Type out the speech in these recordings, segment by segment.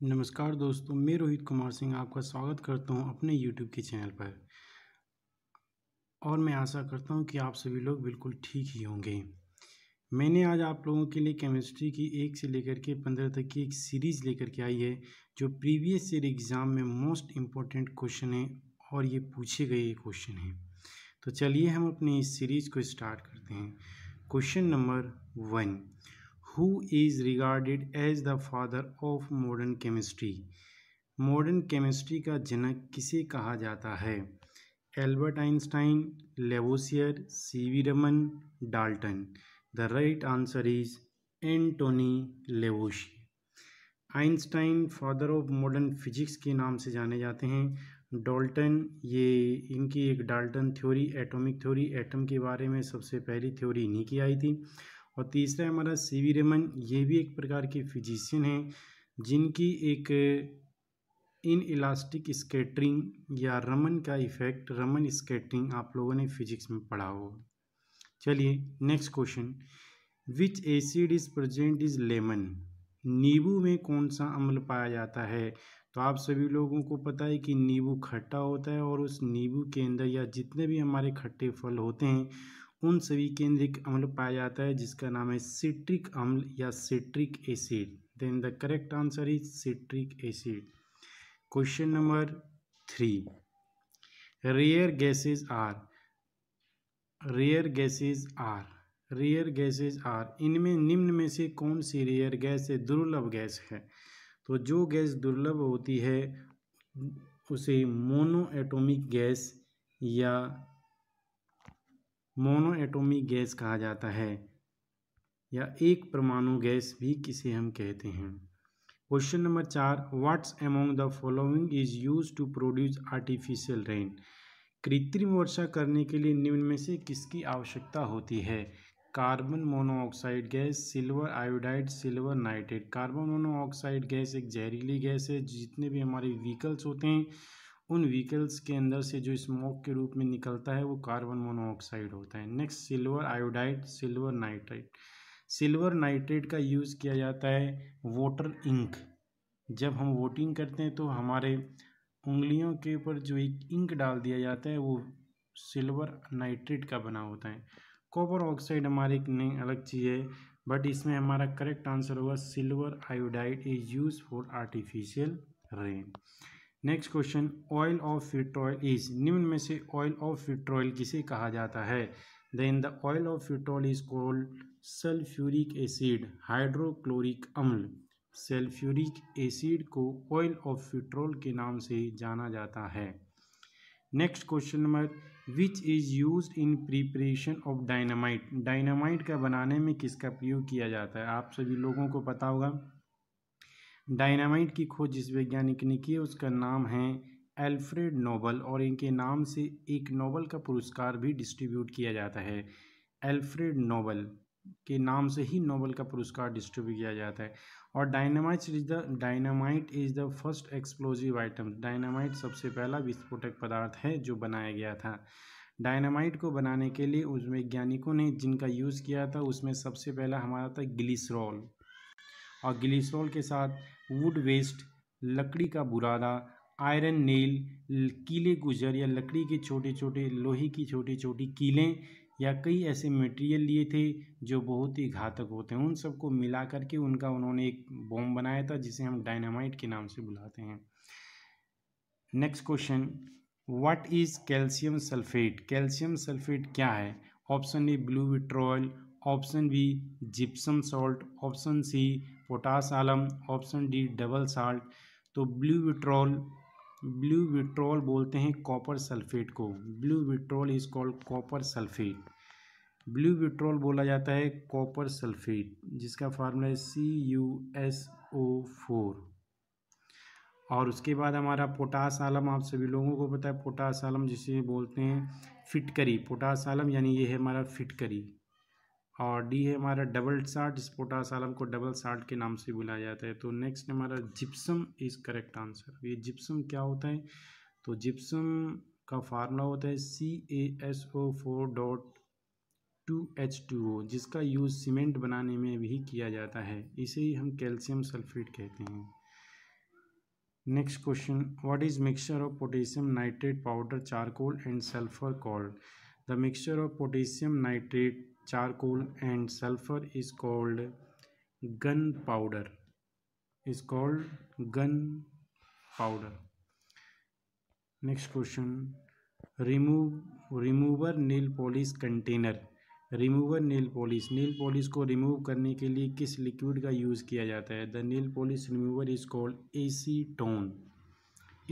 नमस्कार दोस्तों, मैं रोहित कुमार सिंह आपका स्वागत करता हूं अपने यूट्यूब के चैनल पर। और मैं आशा करता हूं कि आप सभी लोग बिल्कुल ठीक ही होंगे। मैंने आज आप लोगों के लिए केमिस्ट्री की 1 से लेकर के 15 तक की एक सीरीज़ लेकर के आई है, जो प्रीवियस ईयर एग्ज़ाम में मोस्ट इम्पोर्टेंट क्वेश्चन है और ये पूछे गए क्वेश्चन हैं। तो चलिए हम अपनी इस सीरीज़ को स्टार्ट करते हैं। Question number 1, who is regarded as the father of modern chemistry? Modern chemistry का जनक किसे कहा जाता है? Albert Einstein, Lavoisier, C V Raman, Dalton. The right answer is Antoine Lavoisier. Einstein father of modern physics के नाम से जाने जाते हैं। डाल्टन, ये इनकी एक Dalton theory, atomic theory, atom के बारे में सबसे पहली थ्योरी इन्हीं की आई थी। और तीसरा हमारा सीवी रमन, ये भी एक प्रकार के फिजिशियन हैं जिनकी एक इन इलास्टिक स्कैटरिंग या रमन का इफेक्ट, रमन स्कैटरिंग आप लोगों ने फिजिक्स में पढ़ा होगा। चलिए next question, which acid is present is lemon? नींबू में कौन सा अम्ल पाया जाता है? तो आप सभी लोगों को पता है कि नींबू खट्टा होता है और उस नींबू के अंदर या जितने भी हमारे खट्टे फल होते हैं उन सभी के अंदर एक अम्ल पाया जाता है जिसका नाम है सिट्रिक अम्ल या citric acid. Then the correct answer is citric acid. Question number 3, rare gases are, rare gases are, rare gases are, इनमें निम्न में से कौन सी रेयर गैस है, दुर्लभ गैस है? तो जो गैस दुर्लभ होती है उसे मोनो एटॉमिक गैस या मोनो एटॉमिक गैस कहा जाता है, या एक परमाणु गैस भी किसे हम कहते हैं। Question number 4, what's among the following is use to produce artificial rain? कृत्रिम वर्षा करने के लिए निम्न में से किसकी आवश्यकता होती है? Carbon monoxide gas, silver iodide, silver nitrate. Carbon monoxide gas एक जहरीली गैस है। जितने भी हमारे व्हीकल्स होते हैं उन व्हीकल्स के अंदर से जो स्मोक के रूप में निकलता है वो कार्बन मोनोऑक्साइड होता है। Next silver iodide, silver nitrate. Silver nitrate का यूज़ किया जाता है वाटर इंक, जब हम वोटिंग करते हैं तो हमारे उंगलियों के ऊपर जो एक इंक डाल दिया जाता है वो सिल्वर नाइट्रेट का बना होता है। कॉपर ऑक्साइड हमारी एक नई अलग चीज़ है, बट इसमें हमारा करेक्ट आंसर होगा silver iodide is use for artificial rain. Next question, oil of petrol is, निम्न में से ऑयल ऑफ पेट्रोल किसे कहा जाता है? Then the oil of petrol is called sulphuric acid, hydrochloric अम्ल। सल्फ्यूरिक एसिड को ऑयल ऑफ पेट्रोल के नाम से जाना जाता है। Next question number, which is use in preparation of dynamite? Dynamite का बनाने में किसका प्रयोग किया जाता है? आप सभी लोगों को पता होगा डायनामाइट की खोज जिस वैज्ञानिक ने की है उसका नाम है एल्फ्रेड नोबल, और इनके नाम से एक नोबल का पुरस्कार भी डिस्ट्रीब्यूट किया जाता है। एल्फ्रेड नोबल के नाम से ही नोबल का पुरस्कार डिस्ट्रीब्यूट किया जाता है। और dynamite is the first explosive item, dynamite सबसे पहला विस्फोटक पदार्थ है जो बनाया गया था। डायनामाइट को बनाने के लिए उस वैज्ञानिकों ने जिनका यूज़ किया था उसमें सबसे पहला हमारा था ग्लिसरॉल, और ग्लिसरॉल के साथ वुड वेस्ट, लकड़ी का बुरादा, आयरन नेल, कीले गुजर या लकड़ी के छोटे छोटे, लोहे की छोटी छोटी कीलें, या कई ऐसे मटेरियल लिए थे जो बहुत ही घातक होते हैं। उन सबको मिला करके उनका उन्होंने एक बॉम्ब बनाया था जिसे हम डायनामाइट के नाम से बुलाते हैं। Next question, what is calcium sulphate? Calcium sulphate क्या है? Option A blue vitriol, option B gypsum salt, option C potash alum, option D double salt. तो ब्लू विट्रोल बोलते हैं कॉपर सल्फेट को। Blue vitriol is called copper sulphate. Blue vitriol बोला जाता है copper sulphate, जिसका फार्मूला है CuSO4। और उसके बाद हमारा पोटास आलम, आप सभी लोगों को पता है पोटास आलम जिसे बोलते हैं फिटकरी, पोटास आलम यानी ये है हमारा फिटकरी। और डी है हमारा डबल साल्ट, इस पोटास आलम को डबल साल्ट के नाम से बुलाया जाता है। तो नेक्स्ट हमारा जिप्सम इज करेक्ट आंसर। ये जिप्सम क्या होता है? तो जिप्सम का फार्मूला होता है CaSO4.2H2O, जिसका यूज़ सीमेंट बनाने में भी किया जाता है। इसे ही हम कैल्शियम सल्फेट कहते हैं। Next question, what is mixture of potassium nitrate powder charcoal and sulphur called? The mixture of potassium nitrate charcoal and sulphur is called gun powder, is called gun powder. Next question, remover nail polish container, remover nail polish को remove करने के लिए किस liquid का use किया जाता है? The nail polish remover is called acetone,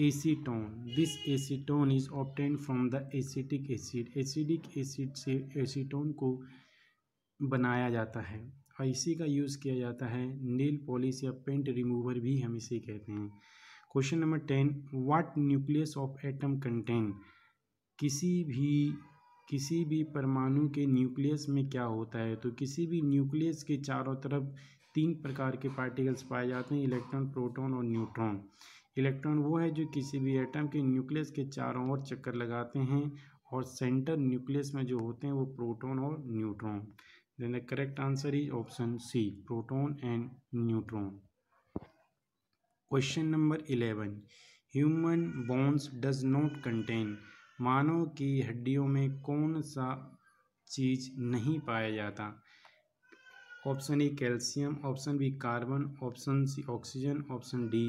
acetone. This acetone is obtained from the acetic acid, acidic acid से एसीटोन को बनाया जाता है और इसी का यूज़ किया जाता है नेल पॉलिश या पेंट रिमूवर भी हम इसे कहते हैं। Question number 10, what nucleus of atom contain? किसी भी परमाणु के न्यूक्लियस में क्या होता है? तो किसी भी न्यूक्लियस के चारों तरफ 3 प्रकार के पार्टिकल्स पाए जाते हैं, इलेक्ट्रॉन, प्रोटॉन और न्यूट्रॉन। इलेक्ट्रॉन वो है जो किसी भी एटम के न्यूक्लियस के चारों ओर चक्कर लगाते हैं और सेंटर न्यूक्लियस में जो होते हैं वो प्रोटॉन और neutron. Then the correct answer is option C, proton and neutron. Question number 11, human bones does not contain, मानव की हड्डियों में कौन सा चीज नहीं पाया जाता? Option A calcium, option B carbon, option C oxygen, option D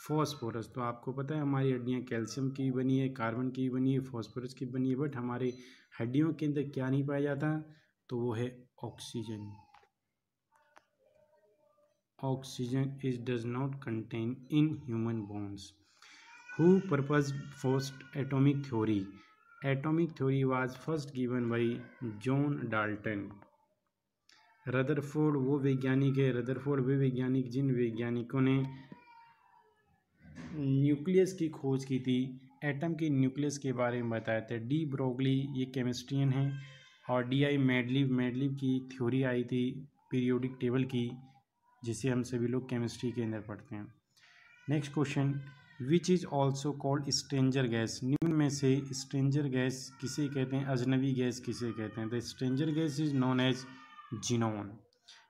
phosphorus. तो आपको पता है हमारी हड्डियाँ कैल्शियम की बनी है, कार्बन की बनी है, फॉस्फोरस की बनी है, बट हमारे हड्डियों के अंदर क्या नहीं पाया जाता? तो वो है oxygen. Oxygen is does not contain in human bones. Who proposed first atomic theory? Atomic theory was first given by John Dalton. Rutherford वो वैज्ञानिक है, रदरफोर्ड वे वैज्ञानिक जिन वैज्ञानिकों ने न्यूक्लियस की खोज की थी, एटम के न्यूक्लियस के बारे में बताया था। डी ब्रोगली ये केमिस्ट्रियन है और डी.आई. मेडलिव की थ्योरी आई थी पीरियोडिक टेबल की, जिसे हम सभी लोग केमिस्ट्री के अंदर पढ़ते हैं। Next question, which is also called stranger gas? निम्न में से स्ट्रेंजर गैस किसे कहते हैं? अजनबी गैस किसे कहते हैं? The stranger gas is known as xenon.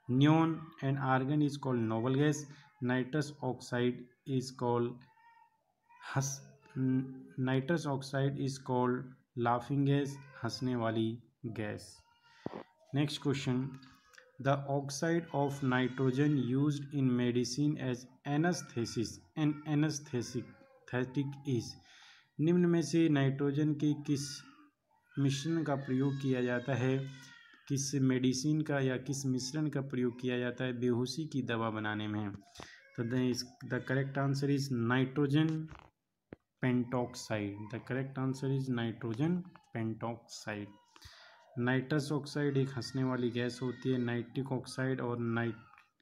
Neon and argon is called noble gas. Nitrous oxide is called nitrous oxide is called laughing gas, हंसने वाली गैस। Next question, the oxide of nitrogen used in medicine as anaesthesis and anaesthetic is? निम्न में से nitrogen के किस मिश्रण का प्रयोग किया जाता है, किस मेडिसिन का या किस मिश्रण का प्रयोग किया जाता है बेहोशी की दवा बनाने में? तो the correct answer is nitrogen pentoxide. The correct answer is nitrogen pentoxide. Nitrous oxide एक हंसने वाली गैस होती है। नाइट्रिक ऑक्साइड और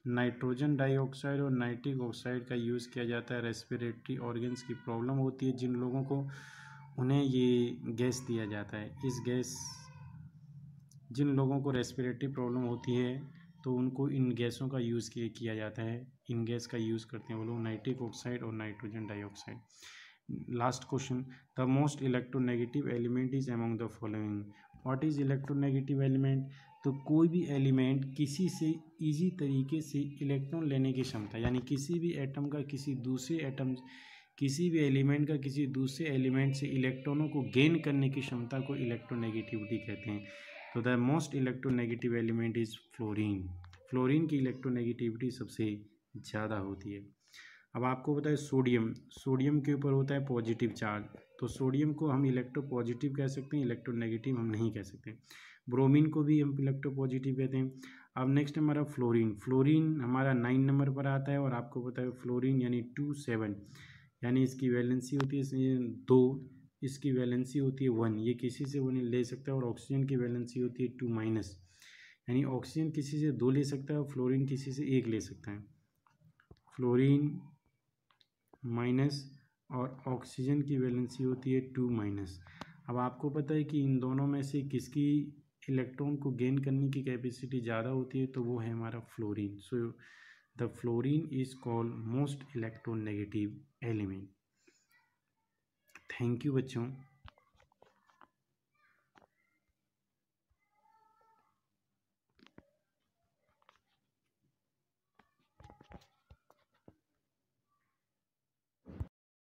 नाइट्रोजन डाइऑक्साइड और नाइट्रिक ऑक्साइड का यूज़ किया जाता है रेस्पिरेटरी ऑर्गन्स की प्रॉब्लम होती है जिन लोगों को, उन्हें ये गैस दिया जाता है। इस गैस, जिन लोगों को रेस्पिरेटरी प्रॉब्लम होती है तो उनको इन गैसों का यूज़ किया जाता है, इन गैस का यूज़ करते हैं वो लोग, नाइट्रिक ऑक्साइड और nitrogen dioxide. Last question, the most electronegative element is among the following? What is electronegative element? तो कोई भी एलिमेंट किसी से इजी तरीके से इलेक्ट्रॉन लेने की क्षमता, यानी किसी भी एटम का किसी दूसरे एटम, किसी भी एलिमेंट का किसी दूसरे एलिमेंट से इलेक्ट्रॉनों को गेन करने की क्षमता को इलेक्ट्रोनेगेटिविटी कहते हैं। तो the most electronegative element is fluorine. Fluorine की इलेक्ट्रोनेगेटिविटी सबसे ज़्यादा होती है। अब आपको पता है सोडियम के ऊपर होता है पॉजिटिव चार्ज, तो सोडियम को हम इलेक्ट्रो पॉजिटिव कह सकते हैं, इलेक्ट्रोनेगेटिव हम नहीं कह सकते। ब्रोमीन को भी हम इलेक्ट्रो पॉजिटिव कहते हैं। अब नेक्स्ट हमारा फ्लोरीन हमारा 9 नंबर पर आता है और आपको पता है फ्लोरीन यानी 27, यानी इसकी वैलेंसी होती है 2, इसकी वैलेंसी होती है 1, ये किसी से वो नहीं ले सकता है। और ऑक्सीजन की वैलेंसी होती है 2-, यानी ऑक्सीजन किसी से 2 ले सकता है और फ्लोरीन किसी से 1 ले सकता है। फ्लोरीन माइनस और ऑक्सीजन की वैलेंसी होती है 2-। अब आपको पता है कि इन दोनों में से किसकी इलेक्ट्रॉन को गेन करने की कैपेसिटी ज़्यादा होती है, तो वो है हमारा fluorine. So the fluorine is called most electronegative element. Thank you बच्चों।